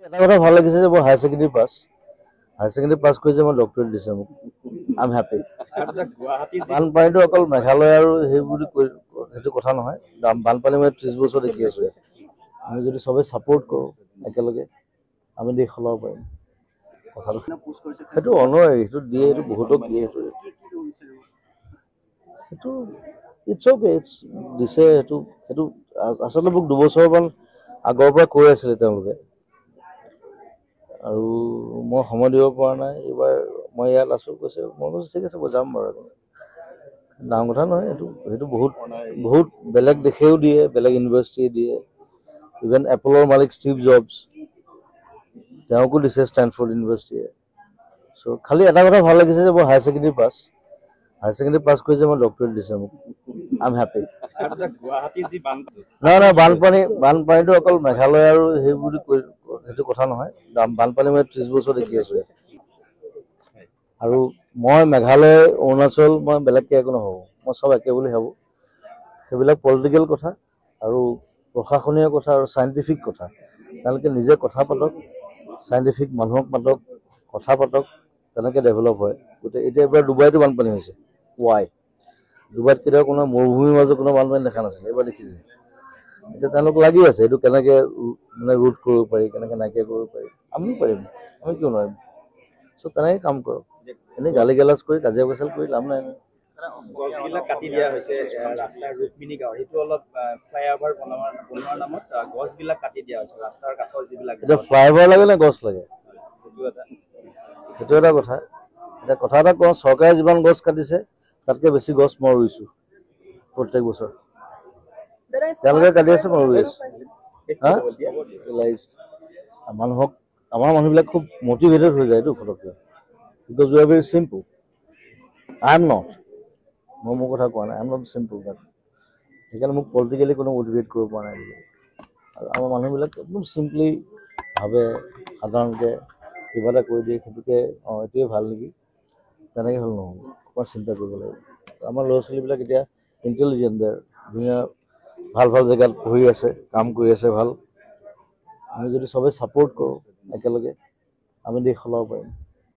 এটা কথা ভাল লাগিছে যে মই হায়াৰ ছেকেণ্ডেৰী পাছ কৰি যে মই ডক্টৰেট দিছে মোক আই এম হেপী। বানপানীটো অকল মেঘালয় আৰু সেইবোৰ সেইটো কথা নহয়। বানপানী মই 30 বছৰ দেখি আছো। আমি যদি চবেই ছাপোৰ্ট কৰোঁ একেলগে আমি দেশ সলাব পাৰিম। কথাটো সেইটো অনয়, সেইটো দিয়ে, সেইটো বহুতক দিয়ে। সেইটো ইটছ অ'কে, দিছে। সেইটো আচলতে মোক 2 বছৰমান আগৰ পৰা কৈ আছিলে তেওঁলোকে, আৰু মই সময় দিব পৰা নাই। এইবাৰ মই ইয়াত আছো কৈছে, মই কৈছো ঠিক আছে মই যাম বাৰু। ডাঙৰ কথা নহয় সেইটো বহুত বেলেগ দেশেও দিয়ে, বেলেগ ইউনিভাৰ্চিটিয়ে দিয়ে। ইভেন এপলৰ মালিক ষ্টিভ জবছ তেওঁকো দিছে ষ্টেনফৰ্ড ইউনিভাৰ্চিটিয়ে। চ' খালি এটা কথা ভাল লাগিছে যে মই হায়াৰ ছেকেণ্ডেৰী পাছ কৰি যে মই ডক্টৰেট দিছে মোক আই এম হেপী। নহয় বানপানীটো অকল মেঘালয় আৰু সেইবোৰ সেইটো কথা নহয়। বানপানী মই 30 বছৰ দেখি আছো। আৰু মই মেঘালয় অৰুণাচল মই বেলেগকে একো নহ'ব, মই চব একে বুলি ভাবোঁ। সেইবিলাক পলিটিকেল কথা আৰু প্ৰশাসনীয় কথা আৰু চাইণ্টিফিক কথা। তেওঁলোকে নিজে কথা পাতক, চাইণ্টিফিক মানুহক মাতক, কথা পাতক, তেনেকৈ ডেভেলপ হয়। গতিকে এতিয়া এইবাৰ ডুবাইতো বানপানী হৈছে। ৱাই? ডুবাইত কেতিয়াবা কোনো মৰুভূমিৰ মাজত কোনো বানপানী দেখা নাছিলে, এইবাৰ দেখিছে। এতিয়া তেওঁলোক লাগি আছে এইটো কেনেকৈ মানে ৰোধ কৰিব পাৰি, কেনেকৈ নাইকিয়া কৰিব পাৰি। আমিও পাৰিম, আমি কিয় নোৱাৰিম? চ' তেনেকৈ কাম কৰক। এনেই গালি গালাজ কৰি কাজিয়া পেচাল কৰি লাভ নাই। গছবিলাক কাটি দিয়া হৈছে ৰাস্তাৰ ৰুক্মিণী গাঁও, সেইটো অলপ ফ্লাইঅভাৰ বনোৱাৰ নামত গছবিলাক কাটি দিয়া হৈছে ৰাস্তাৰ কাষৰ যিবিলাক। এতিয়া ফ্লাইঅভাৰ লাগে নে গছ লাগে? সেইটো এটা কথা। এতিয়া কথা এটা কওঁ, চৰকাৰে যিমান গছ কাটিছে তাতকৈ বেছি গছ মই ৰুইছোঁ প্ৰত্যেক বছৰ। তেওঁলোকে কাটি আছে, মই ৰুই আছো। মানুহক আমাৰ মানুহবিলাক খুব মটিভেটেড হৈ যায়তো ফটককৈ, because you are very simple. I am not, মই মোৰ কথা কোৱা নাই, আই এম নট চিম্পল। সেইকাৰণে মোক পলিটিকেলি কোনো মটিভেট কৰিব পৰা নাই। আৰু আমাৰ মানুহবিলাক একদম চিম্পলি ভাবে, সাধাৰণতে কিবা এটা কৰি দিয়ে সেইটোকে এইটোৱে ভাল নেকি, তেনেকৈ হ'ল নহ'ব। অকণমান চিন্তা কৰিব লাগিব। আমাৰ ল'ৰা ছোৱালীবিলাক এতিয়া ইণ্টেলিজেণ্ট, ধুনীয়া ভাল জেগাত পঢ়ি আছে, কাম কৰি আছে ভাল। আমি যদি চবেই ছাপোৰ্ট কৰোঁ একেলগে আমি দেশ সলাব পাৰিম।